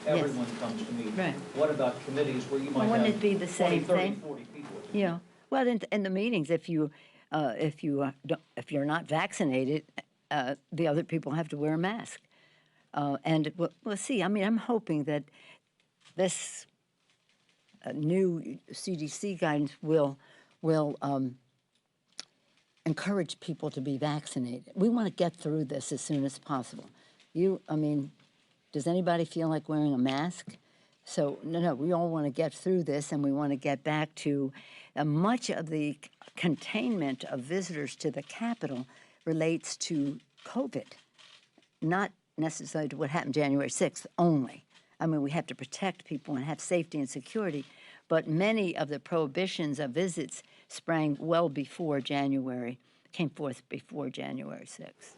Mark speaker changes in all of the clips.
Speaker 1: everyone comes to meet.
Speaker 2: Right.
Speaker 1: What about committees where you might
Speaker 2: Wouldn't
Speaker 1: have
Speaker 2: it be the
Speaker 1: 20,
Speaker 2: same
Speaker 1: 30,
Speaker 2: thing?
Speaker 1: 40 people?
Speaker 2: Yeah. Well, in the meetings, if you're not vaccinated, the other people have to wear a mask. And we'll see. I mean, I'm hoping that this new CDC guidance will encourage people to be vaccinated. We want to get through this as soon as possible. I mean, does anybody feel like wearing a mask? So, no, we all want to get through this, and we want to get back to much of the containment of visitors to the Capitol relates to COVID, not necessarily to what happened January 6th only. I mean, we have to protect people and have safety and security, but many of the prohibitions of visits sprang well before January, came forth before January 6th.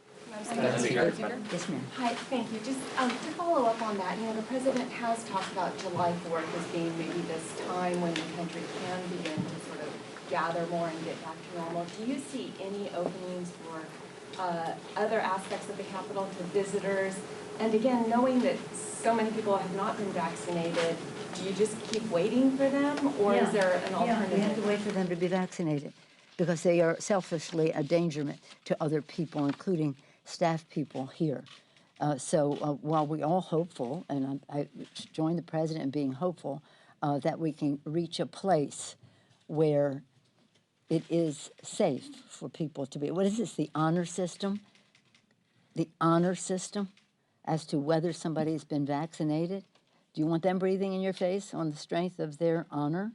Speaker 2: Yes, ma'am.
Speaker 3: Hi, thank you. Just to follow up on that, the president has talked about July 4th as being maybe this time when the country can begin to sort of gather more and get back to normal. Do you see any openings for other aspects of the Capitol to visitors? And again, knowing that so many people have not been vaccinated, do you just keep waiting for them, or is there an alternative?
Speaker 2: Yeah, we have to wait for them to be vaccinated because they are selfishly a endangerment to other people, including staff people here. So while we're all hopeful, and I join the president in being hopeful that we can reach a place where it is safe for people to be. What is this, the honor system? The honor system as to whether somebody's been vaccinated? Do you want them breathing in your face on the strength of their honor?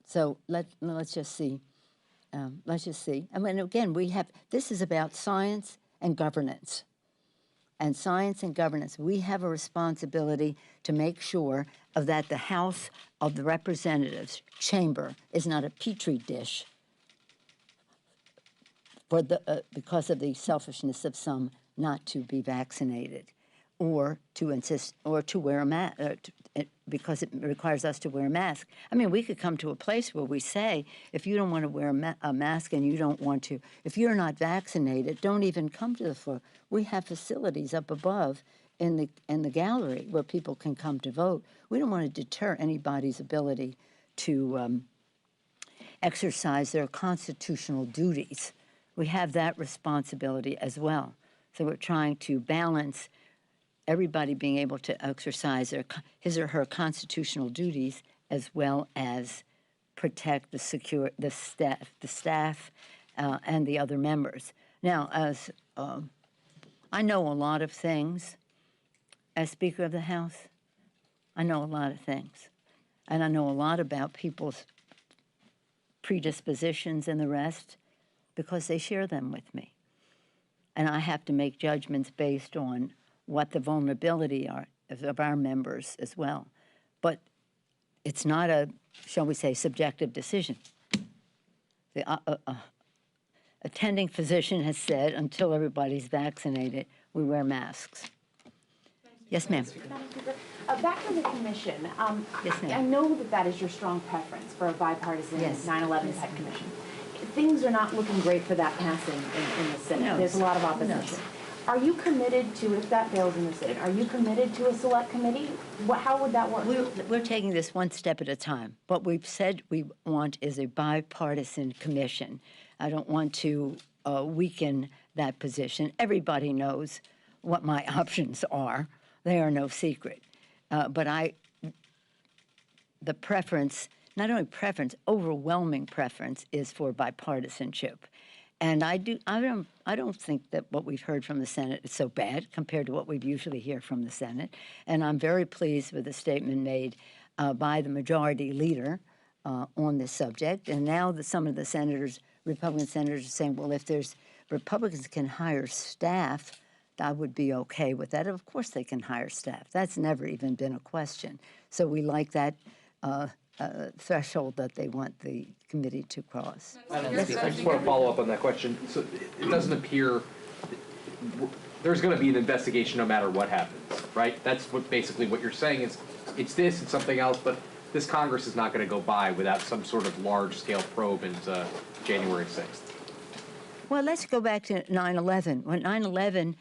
Speaker 2: So let's just see. Let's just see. I mean, again, this is about science and governance. And science and governance, we have a responsibility to make sure that the House of the Representatives chamber is not a petri dish for because of the selfishness of some not to be vaccinated, or to insist, or to wear a mask, because it requires us to wear a mask. I mean, we could come to a place where we say, if you don't want to wear a mask and you don't want to, if you're not vaccinated, don't even come to the floor. We have facilities up above in the gallery where people can come to vote. We don't want to deter anybody's ability to exercise their constitutional duties. We have that responsibility as well. So we're trying to balance everybody being able to exercise his or her constitutional duties, as well as protect the staff, and the other members. Now, as I know a lot of things as Speaker of the House. I know a lot of things, and I know a lot about people's predispositions and the rest because they share them with me. And I have to make judgments based on what the vulnerability are of our members as well. But it's not a, shall we say, subjective decision. The attending physician has said, until everybody's vaccinated, we wear masks. Yes, ma'am.
Speaker 3: Back to the commission.
Speaker 2: Yes, ma'am.
Speaker 3: I know that is your strong preference for a bipartisan 9/11 type commission. Things are not looking great for that passing in the Senate.
Speaker 2: No.
Speaker 3: There's a lot of opposition.
Speaker 2: No.
Speaker 3: Are you committed to, if that fails in the Senate, are you committed to a select committee? How would that work?
Speaker 2: We're taking this one step at a time. What we've said we want is a bipartisan commission. I don't want to weaken that position. Everybody knows what my options are. They are no secret. But the preference, not only preference, overwhelming preference is for bipartisanship. And I don't think that what we've heard from the Senate is so bad compared to what we usually hear from the Senate. And I'm very pleased with the statement made by the majority leader on this subject. And now that some of the senators, Republican senators, are saying, well, if there's Republicans can hire staff, I would be okay with that. Of course they can hire staff. That's never even been a question. So we like that threshold that they want the committee to cross.
Speaker 4: I just want to follow up on that question. So it doesn't appear there's going to be an investigation no matter what happens, right? That's basically what you're saying is it's this, it's something else, but this Congress is not going to go by without some sort of large-scale probe into January 6th.
Speaker 2: Well, let's go back to 9/11. When 9/11,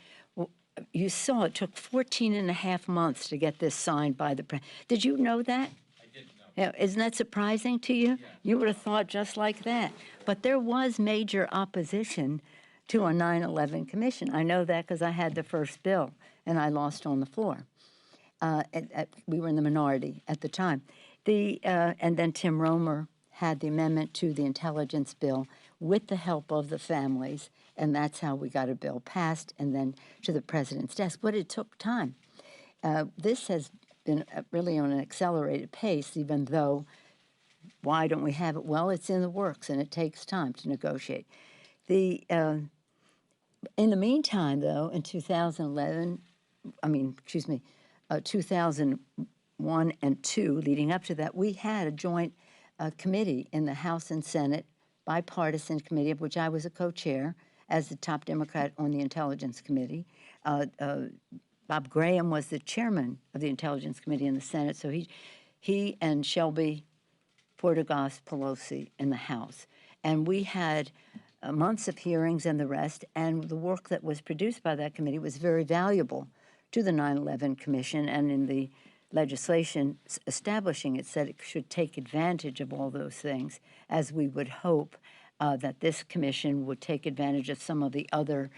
Speaker 2: you saw it took 14 and a half months to get this signed by the president. Did you know that?
Speaker 4: I didn't know.
Speaker 2: Yeah, isn't that surprising to you? You would have thought just like that. But there was major opposition to a 9/11 commission. I know that because I had the first bill, and I lost on the floor. We were in the minority at the time. And then Tim Romer had the amendment to the intelligence bill with the help of the families, and that's how we got a bill passed and then to the president's desk. But it took time. This has been really on an accelerated pace, even though, why don't we have it? Well, it's in the works, and it takes time to negotiate. In the meantime, though, in 2011, 2001 and 2, leading up to that, we had a joint committee in the House and Senate, bipartisan committee, of which I was a co-chair as the top Democrat on the Intelligence Committee. Bob Graham was the chairman of the Intelligence Committee in the Senate, so he and Shelby Portegas Pelosi in the House. And we had months of hearings and the rest, and the work that was produced by that committee was very valuable to the 9/11 Commission, and in the legislation establishing it said it should take advantage of all those things, as we would hope that this commission would take advantage of some of the other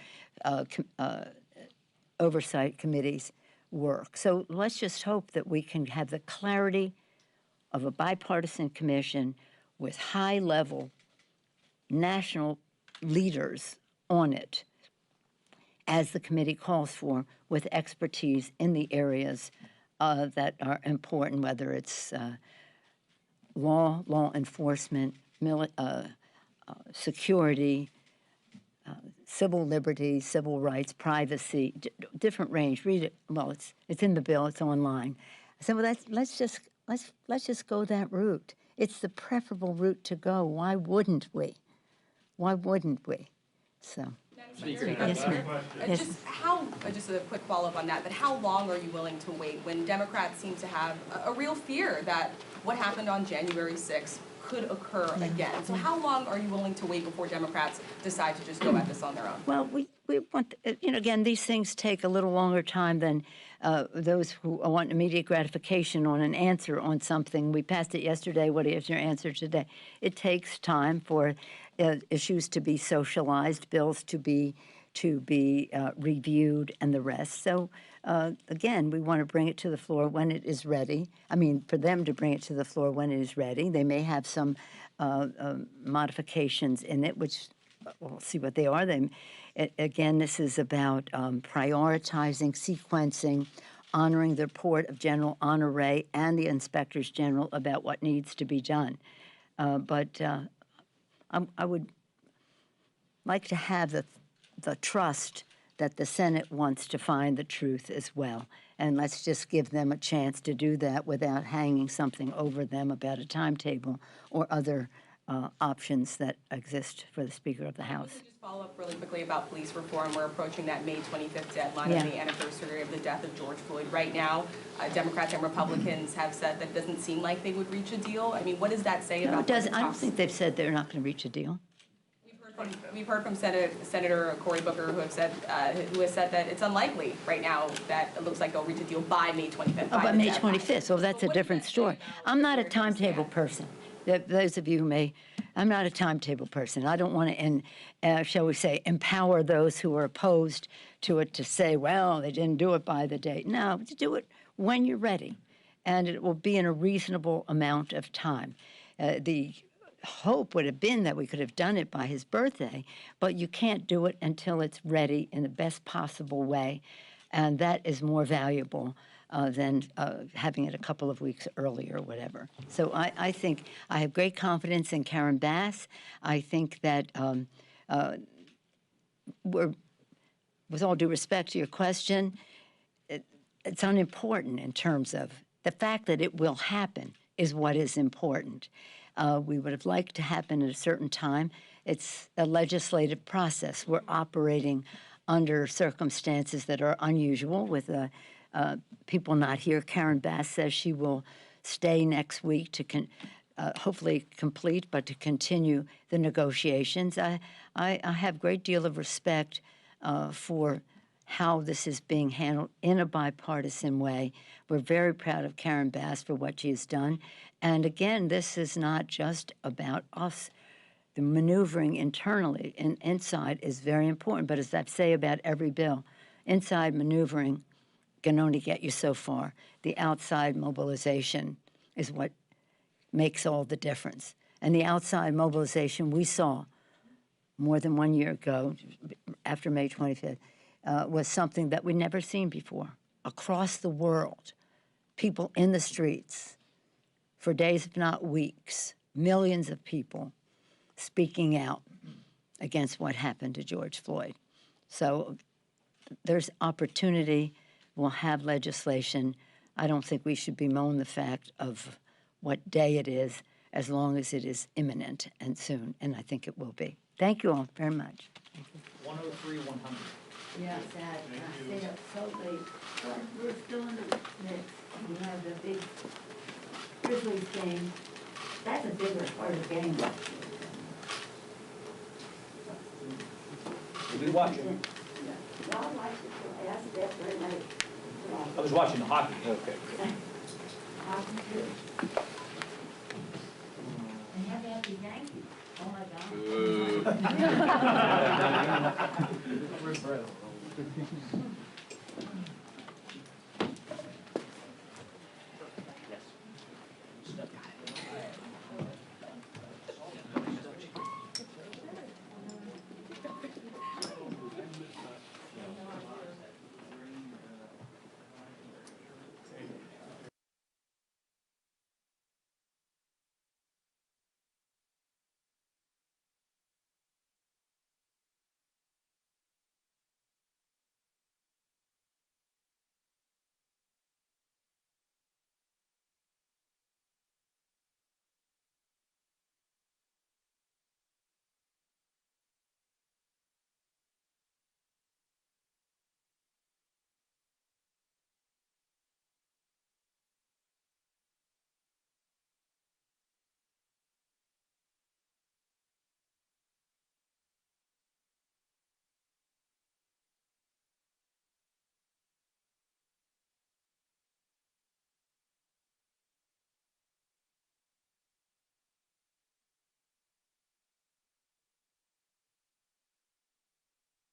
Speaker 2: oversight committees' work. So let's just hope that we can have the clarity of a bipartisan commission with high-level national leaders on it, as the committee calls for, with expertise in the areas that are important, whether it's law enforcement, security, civil liberties, civil rights, privacy, different range. Read it. Well, it's in the bill. It's online. So let's just go that route. It's the preferable route to go. Why wouldn't we? Why wouldn't we? So. Yes, ma'am. Yes.
Speaker 5: Just a quick follow-up on that, but how long are you willing to wait when Democrats seem to have a real fear that what happened on January 6th could occur again? So how long are you willing to wait before Democrats decide to just go at this on their own?
Speaker 2: Well, we want, again, these things take a little longer time than those who want immediate gratification on an answer on something. We passed it yesterday. What is your answer today? It takes time for issues to be socialized, bills to be reviewed, and the rest. So, again, we want to bring it to the floor when it is ready. I mean, for them to bring it to the floor when it is ready. They may have some modifications in it, which we'll see what they are. Again, this is about prioritizing, sequencing, honoring the report of General Honore and the Inspectors General about what needs to be done. But I would like to have the trust that the Senate wants to find the truth as well. And let's just give them a chance to do that without hanging something over them about a timetable or other options that exist for the Speaker of the House.
Speaker 5: Just follow up really quickly about police reform. We're approaching that May 25th deadline of the anniversary of the death of George Floyd. Right now, Democrats and Republicans have said that it doesn't seem like they would reach a deal. I mean, what does that say about
Speaker 2: I don't think they've said they're not going to reach a deal.
Speaker 5: We've heard from Senator Cory Booker, who has said that it's unlikely right now that it looks like they'll reach a deal by May 25th.
Speaker 2: Oh, by May 25th. So that's a different story. I'm not a timetable person. Those of you who may, I'm not a timetable person. I don't want to, shall we say, empower those who are opposed to it to say, well, they didn't do it by the date. No, do it when you're ready, and it will be in a reasonable amount of time. The hope would have been that we could have done it by his birthday, but you can't do it until it's ready in the best possible way, and that is more valuable than having it a couple of weeks early or whatever. So I think I have great confidence in Karen Bass. I think that with all due respect to your question, it's unimportant in terms of the fact that it will happen is what is important. We would have liked to happen at a certain time. It's a legislative process. We're operating under circumstances that are unusual with people not here. Karen Bass says she will stay next week to hopefully complete, but to continue the negotiations. I have a great deal of respect for how this is being handled in a bipartisan way. We're very proud of Karen Bass for what she has done. And again, this is not just about us. The maneuvering internally and inside is very important. But as I say about every bill, inside maneuvering can only get you so far. The outside mobilization is what makes all the difference. And the outside mobilization we saw more than 1 year ago, after May 25th, was something that we'd never seen before. Across the world, people in the streets for days, if not weeks, millions of people speaking out against what happened to George Floyd. So there's opportunity. We'll have legislation. I don't think we should bemoan the fact of what day it is, as long as it is imminent and soon, and I think it will be. Thank you all very much.
Speaker 1: 103, 100.
Speaker 2: Yeah, sad. I stayed up so late, but we're still in the mix. We have the big Grizzlies game. That's a bigger part of the game.
Speaker 1: We'll be watching.
Speaker 2: Y'all watch it. I stayed up very late.
Speaker 1: I was watching the hockey.
Speaker 4: Okay.
Speaker 2: Hockey too. And have happy Yankees. Oh my God.
Speaker 4: Ooh.
Speaker 1: Where's Brett?